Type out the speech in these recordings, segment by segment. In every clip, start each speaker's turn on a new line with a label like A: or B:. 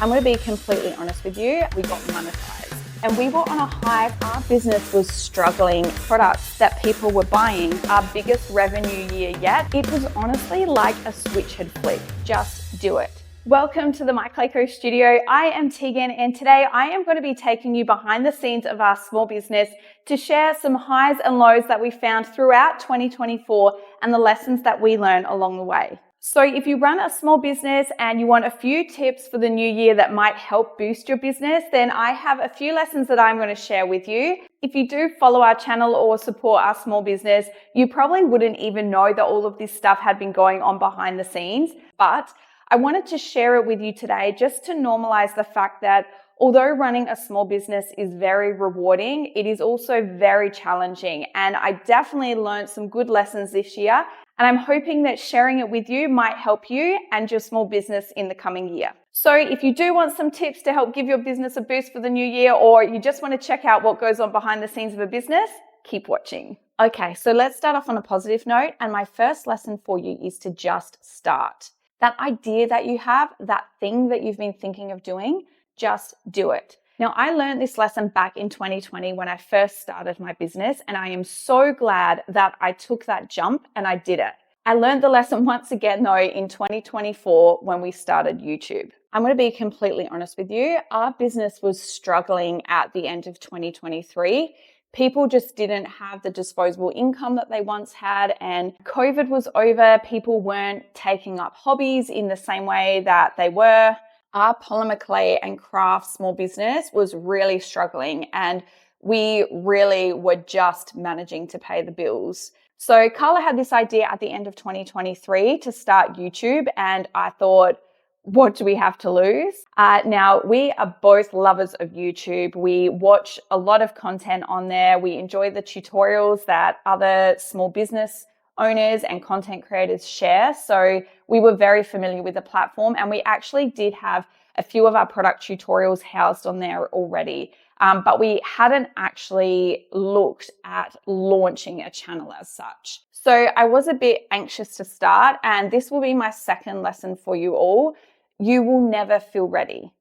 A: I'm going to be completely honest with you. We got monetized and we were on a high. Our business was struggling. Products that people were buying, our biggest revenue year yet. It was honestly like a switch had flipped. Just do it. Welcome to the MyClayCo studio. I am Tegan, and today I am going to be taking you behind the scenes of our small business to share some highs and lows that we found throughout 2024 and the lessons that we learned along the way. So if you run a small business and you want a few tips for the new year that might help boost your business, then I have a few lessons that I'm going to share with you. If you do follow our channel or support our small business, you probably wouldn't even know that all of this stuff had been going on behind the scenes, but I wanted to share it with you today just to normalize the fact that although running a small business is very rewarding, it is also very challenging. And I definitely learned some good lessons this year. And I'm hoping that sharing it with you might help you and your small business in the coming year. So if you do want some tips to help give your business a boost for the new year, or you just want to check out what goes on behind the scenes of a business, keep watching. Okay, so let's start off on a positive note. And my first lesson for you is to just start. That idea that you have, that thing that you've been thinking of doing, just do it. Now, I learned this lesson back in 2020 when I first started my business, and I am so glad that I took that jump and I did it. I learned the lesson once again, though, in 2024 when we started YouTube. I'm going to be completely honest with you. Our business was struggling at the end of 2023. People just didn't have the disposable income that they once had, and COVID was over. People weren't taking up hobbies in the same way that they were. Our polymer clay and craft small business was really struggling, and we really were just managing to pay the bills. So Carla had this idea at the end of 2023 to start YouTube, and I thought, what do we have to lose? Now, we are both lovers of YouTube. We watch a lot of content on there. We enjoy the tutorials that other small business owners and content creators share. So we were very familiar with the platform, and we actually did have a few of our product tutorials housed on there already. But we hadn't actually looked at launching a channel as such. So I was a bit anxious to start, and this will be my second lesson for you all. You will never feel ready.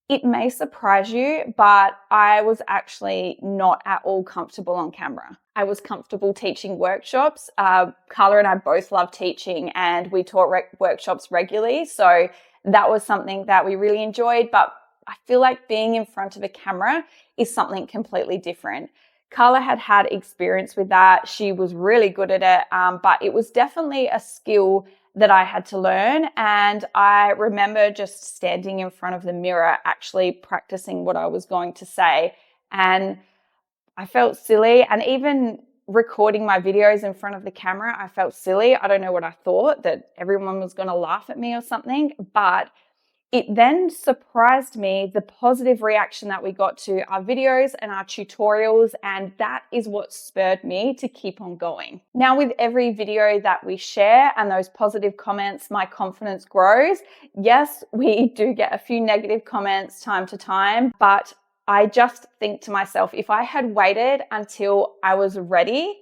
A: It may surprise you, but I was actually not at all comfortable on camera. I was comfortable teaching workshops. Carla and I both love teaching, and we taught workshops regularly. So that was something that we really enjoyed, but I feel like being in front of a camera is something completely different. Carla had had experience with that. She was really good at it, but it was definitely a skill that I had to learn. And I remember just standing in front of the mirror, actually practicing what I was going to say. And I felt silly. And even recording my videos in front of the camera, I felt silly. I don't know what I thought, that everyone was going to laugh at me or something. But it then surprised me the positive reaction that we got to our videos and our tutorials, and that is what spurred me to keep on going. Now, with every video that we share and those positive comments, my confidence grows. Yes, we do get a few negative comments time to time, but I just think to myself, if I had waited until I was ready,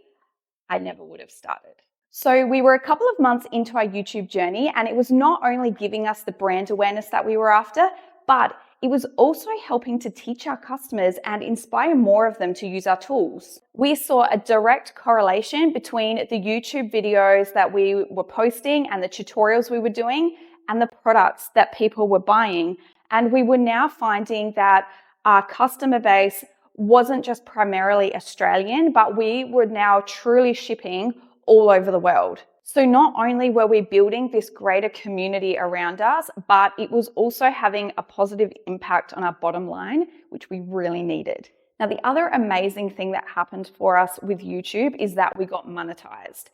A: I never would have started. So we were a couple of months into our YouTube journey, and it was not only giving us the brand awareness that we were after, but it was also helping to teach our customers and inspire more of them to use our tools. We saw a direct correlation between the YouTube videos that we were posting and the tutorials we were doing and the products that people were buying. And we were now finding that our customer base wasn't just primarily Australian, but we were now truly shipping all over the world. So not only were we building this greater community around us, but it was also having a positive impact on our bottom line, which we really needed. Now, the other amazing thing that happened for us with YouTube is that we got monetized.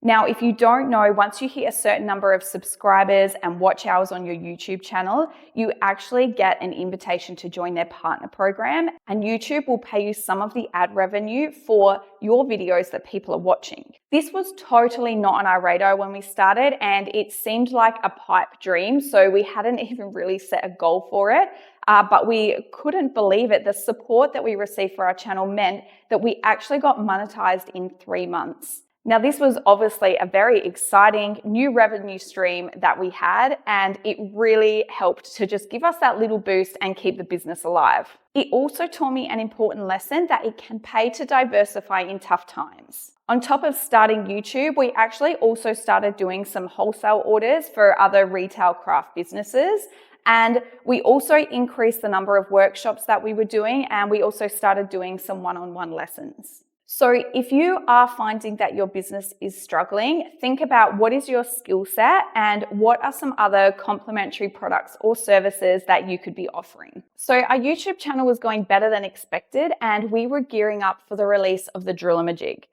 A: Now, if you don't know, once you hit a certain number of subscribers and watch hours on your YouTube channel, you actually get an invitation to join their partner program, and YouTube will pay you some of the ad revenue for your videos that people are watching. This was totally not on our radar when we started, and it seemed like a pipe dream, so we hadn't even really set a goal for it. But we couldn't believe it. The support that we received for our channel meant that we actually got monetized in 3 months. Now, this was obviously a very exciting new revenue stream that we had, and it really helped to just give us that little boost and keep the business alive. It also taught me an important lesson that it can pay to diversify in tough times. On top of starting YouTube, we actually also started doing some wholesale orders for other retail craft businesses. And we also increased the number of workshops that we were doing, and we also started doing some one-on-one lessons. So if you are finding that your business is struggling, think about what is your skill set and what are some other complementary products or services that you could be offering. So our YouTube channel was going better than expected, and we were gearing up for the release of the Drill-a-majig.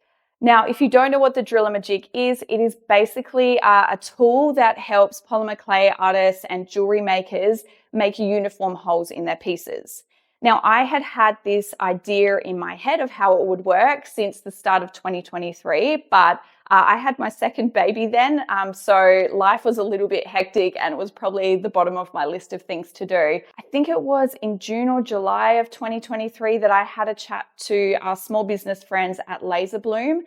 A: Now, if you don't know what the Drill-a-majig is, it is basically a tool that helps polymer clay artists and jewelry makers make uniform holes in their pieces. Now, I had this idea in my head of how it would work since the start of 2023, but I had my second baby then, so life was a little bit hectic and it was probably the bottom of my list of things to do. I think it was in June or July of 2023 that I had a chat to our small business friends at Laser Bloom.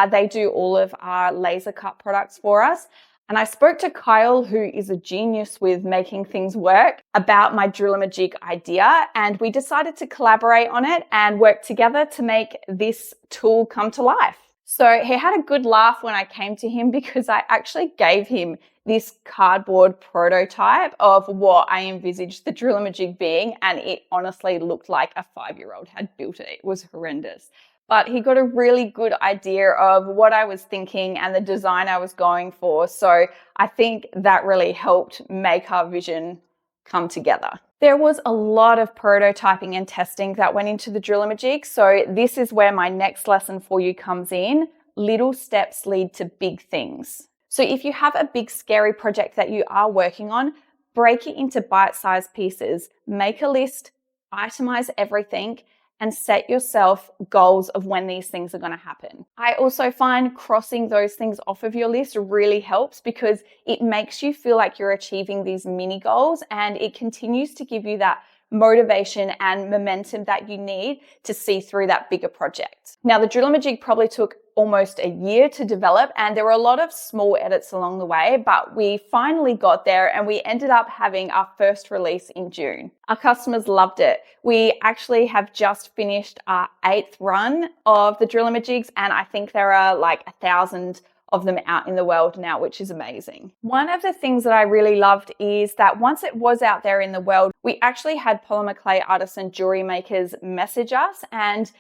A: They do all of our laser cut products for us. And I spoke to Kyle, who is a genius with making things work, about my Drill-a-majig idea, and we decided to collaborate on it and work together to make this tool come to life. So he had a good laugh when I came to him because I actually gave him this cardboard prototype of what I envisaged the Drill-a-majig being, and it honestly looked like a 5-year-old had built it. It was horrendous. But he got a really good idea of what I was thinking and the design I was going for. So I think that really helped make our vision come together. There was a lot of prototyping and testing that went into the Drill-a-majig. So this is where my next lesson for you comes in. Little steps lead to big things. So if you have a big scary project that you are working on, break it into bite-sized pieces, make a list, itemize everything, and set yourself goals of when these things are going to happen. I also find crossing those things off of your list really helps because it makes you feel like you're achieving these mini goals, and it continues to give you that motivation and momentum that you need to see through that bigger project. Now, the Drill-a-majig probably took almost a year to develop, and there were a lot of small edits along the way, but we finally got there and we ended up having our first release in June. Our customers loved it. We actually have just finished our 8th run of the Drill-a-majigs, and I think there are like 1,000 of them out in the world now, which is amazing. One of the things that I really loved is that once it was out there in the world, we actually had polymer clay artists and jewelry makers message us and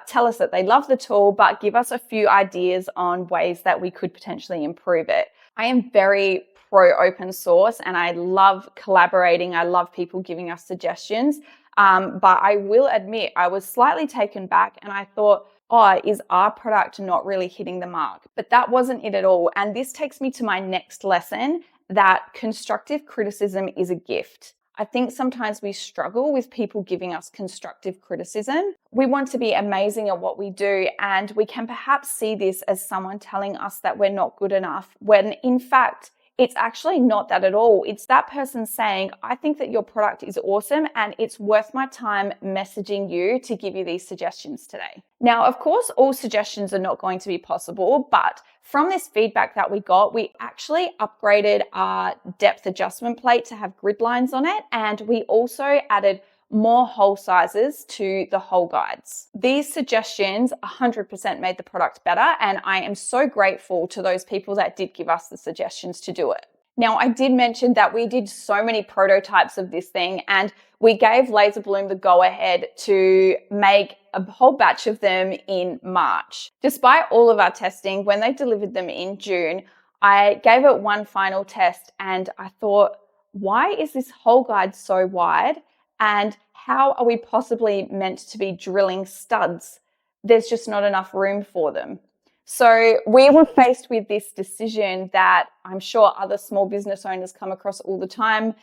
A: tell us that they love the tool, but give us a few ideas on ways that we could potentially improve it. I am very pro open source and I love collaborating. I love people giving us suggestions. But I will admit I was slightly taken back and I thought, oh, is our product not really hitting the mark? But that wasn't it at all. And this takes me to my next lesson, that constructive criticism is a gift. I think sometimes we struggle with people giving us constructive criticism. We want to be amazing at what we do, and we can perhaps see this as someone telling us that we're not good enough, when in fact, it's actually not that at all. It's that person saying, I think that your product is awesome and it's worth my time messaging you to give you these suggestions today. Now, of course, all suggestions are not going to be possible, but from this feedback that we got, we actually upgraded our depth adjustment plate to have grid lines on it, and we also added more hole sizes to the hole guides. These suggestions 100% made the product better, and I am so grateful to those people that did give us the suggestions to do it. Now, I did mention that we did so many prototypes of this thing, and we gave Laser Bloom the go-ahead to make a whole batch of them in March. Despite all of our testing, when they delivered them in June, I gave it one final test and I thought, why is this hole guide so wide? And how are we possibly meant to be drilling studs? There's just not enough room for them. So we were faced with this decision that I'm sure other small business owners come across all the time.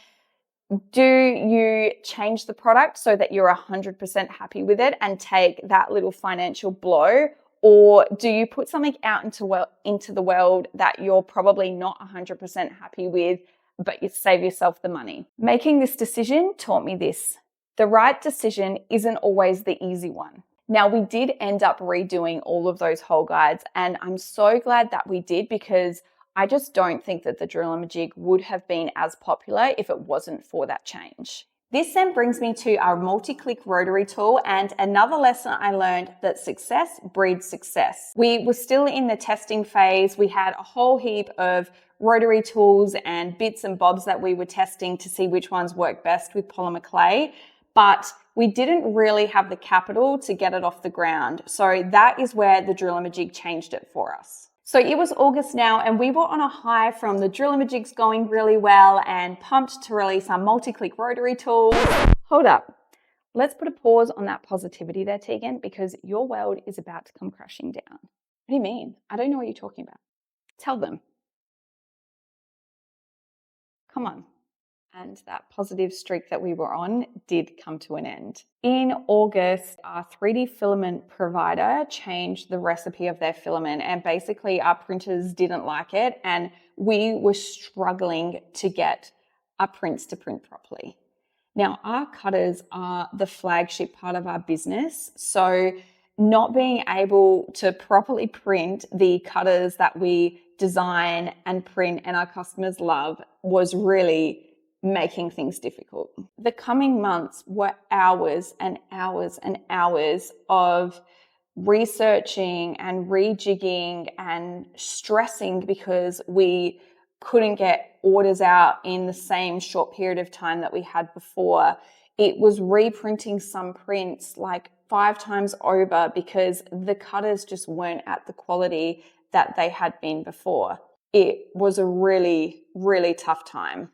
A: Do you change the product so that you're 100% happy with it and take that little financial blow? Or do you put something out into the world that you're probably not 100% happy with, but you save yourself the money? Making this decision taught me this. The right decision isn't always the easy one. Now, we did end up redoing all of those hole guides, and I'm so glad that we did, because I just don't think that the Drill-a-majig would have been as popular if it wasn't for that change. This then brings me to our Multi-Click Rotary Tool, and another lesson I learned, that success breeds success. We were still in the testing phase. We had a whole heap of rotary tools and bits and bobs that we were testing to see which ones work best with polymer clay, but we didn't really have the capital to get it off the ground. So that is where the Drill-a-majig changed it for us. So it was August now, and we were on a high from the Drill-a-majigs going really well and pumped to release our Multi-Click Rotary Tool. Hold up. Let's put a pause on that positivity there, Tegan, because your world is about to come crashing down. What do you mean? I don't know what you're talking about. Tell them. Come on. And that positive streak that we were on did come to an end. In August, our 3D filament provider changed the recipe of their filament, and basically our printers didn't like it, and we were struggling to get our prints to print properly. Now, our cutters are the flagship part of our business, so not being able to properly print the cutters that we design and print and our customers love was really making things difficult. The coming months were hours and hours and hours of researching and rejigging and stressing because we couldn't get orders out in the same short period of time that we had before. It was reprinting some prints like 5 times over because the cutters just weren't at the quality that they had been before. It was a really, really tough time.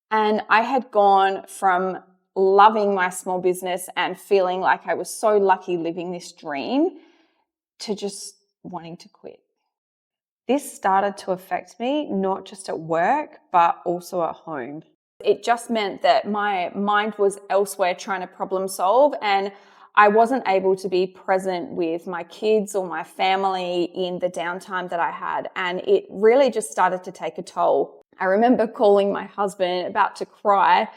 A: And I had gone from loving my small business and feeling like I was so lucky living this dream to just wanting to quit. This started to affect me, not just at work, but also at home. It just meant that my mind was elsewhere trying to problem solve, and I wasn't able to be present with my kids or my family in the downtime that I had. And it really just started to take a toll. I remember calling my husband about to cry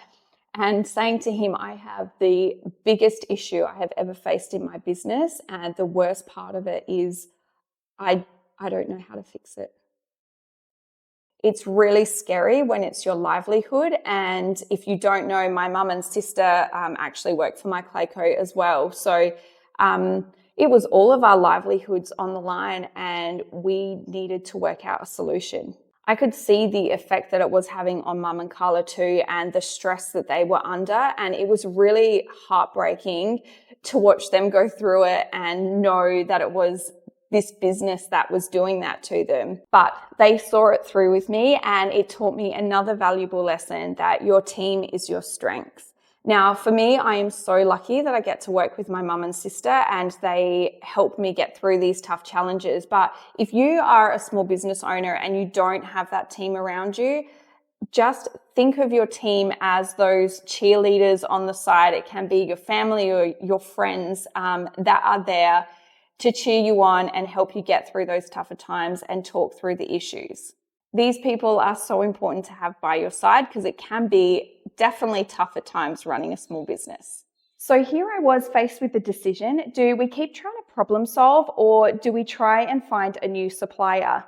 A: and saying to him, I have the biggest issue I have ever faced in my business, and the worst part of it is I don't know how to fix it. It's really scary when it's your livelihood, and if you don't know, my mum and sister actually work for MyClayCo as well. So it was all of our livelihoods on the line, and we needed to work out a solution. I could see the effect that it was having on Mum and Carla too, and the stress that they were under. And it was really heartbreaking to watch them go through it and know that it was this business that was doing that to them. But they saw it through with me, and it taught me another valuable lesson, that your team is your strength. Now, for me, I am so lucky that I get to work with my mum and sister, and they help me get through these tough challenges. But if you are a small business owner and you don't have that team around you, just think of your team as those cheerleaders on the side. It can be your family or your friends that are there to cheer you on and help you get through those tougher times and talk through the issues. These people are so important to have by your side, because it can be definitely tough at times running a small business. So here I was faced with the decision, do we keep trying to problem solve, or do we try and find a new supplier?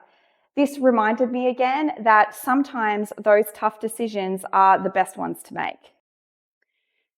A: This reminded me again that sometimes those tough decisions are the best ones to make.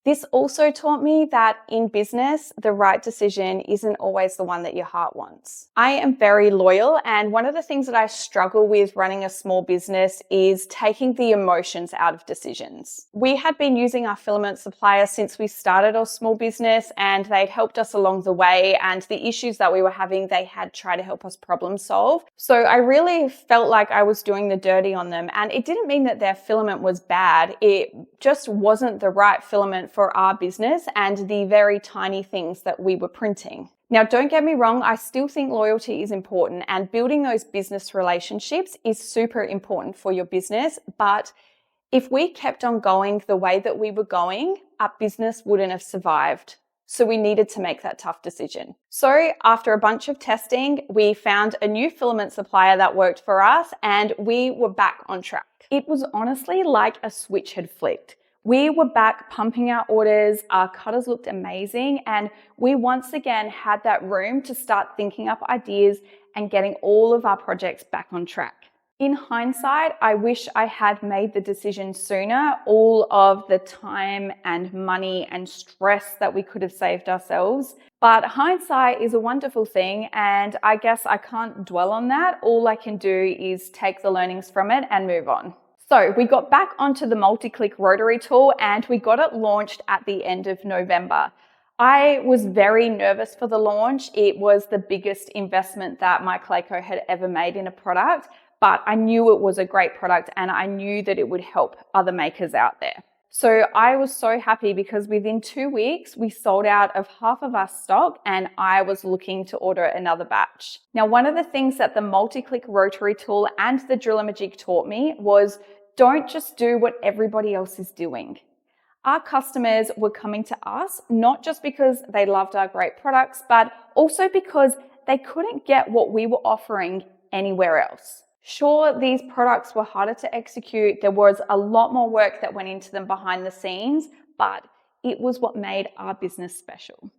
A: This also taught me that in business, the right decision isn't always the one that your heart wants. I am very loyal, and one of the things that I struggle with running a small business is taking the emotions out of decisions. We had been using our filament supplier since we started our small business, and they'd helped us along the way, and the issues that we were having, they had tried to help us problem solve. So I really felt like I was doing the dirty on them, and it didn't mean that their filament was bad. It just wasn't the right filament for our business and the very tiny things that we were printing. Now, don't get me wrong, I still think loyalty is important, and building those business relationships is super important for your business. But if we kept on going the way that we were going, our business wouldn't have survived. So we needed to make that tough decision. So after a bunch of testing, we found a new filament supplier that worked for us, and we were back on track. It was honestly like a switch had flicked. We were back pumping out orders, our cutters looked amazing, and we once again had that room to start thinking up ideas and getting all of our projects back on track. In hindsight, I wish I had made the decision sooner. All of the time and money and stress that we could have saved ourselves. But hindsight is a wonderful thing, and I guess I can't dwell on that. All I can do is take the learnings from it and move on. So we got back onto the Multi-Click Rotary Tool and we got it launched at the end of November. I was very nervous for the launch. It was the biggest investment that MyClayCo had ever made in a product, but I knew it was a great product and I knew that it would help other makers out there. So I was so happy because within 2 weeks, we sold out of half of our stock and I was looking to order another batch. Now, one of the things that the Multi-Click Rotary Tool and the Drill-a-majig taught me was don't just do what everybody else is doing. Our customers were coming to us not just because they loved our great products, but also because they couldn't get what we were offering anywhere else. Sure, these products were harder to execute. There was a lot more work that went into them behind the scenes, but it was what made our business special.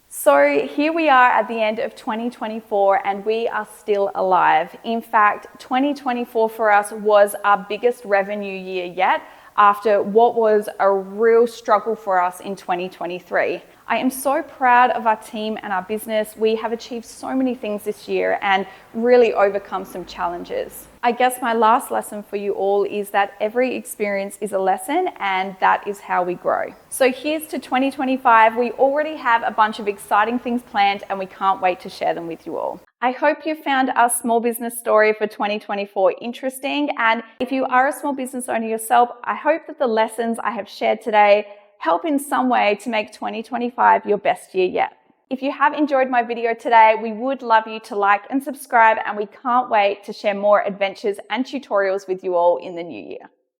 A: So here we are at the end of 2024 and we are still alive. In fact, 2024 for us was our biggest revenue year yet after what was a real struggle for us in 2023. I am so proud of our team and our business. We have achieved so many things this year and really overcome some challenges. I guess my last lesson for you all is that every experience is a lesson and that is how we grow. So here's to 2025. We already have a bunch of exciting things planned and we can't wait to share them with you all. I hope you found our small business story for 2024 interesting. And if you are a small business owner yourself, I hope that the lessons I have shared today help in some way to make 2025 your best year yet. If you have enjoyed my video today, we would love you to like and subscribe, and we can't wait to share more adventures and tutorials with you all in the new year.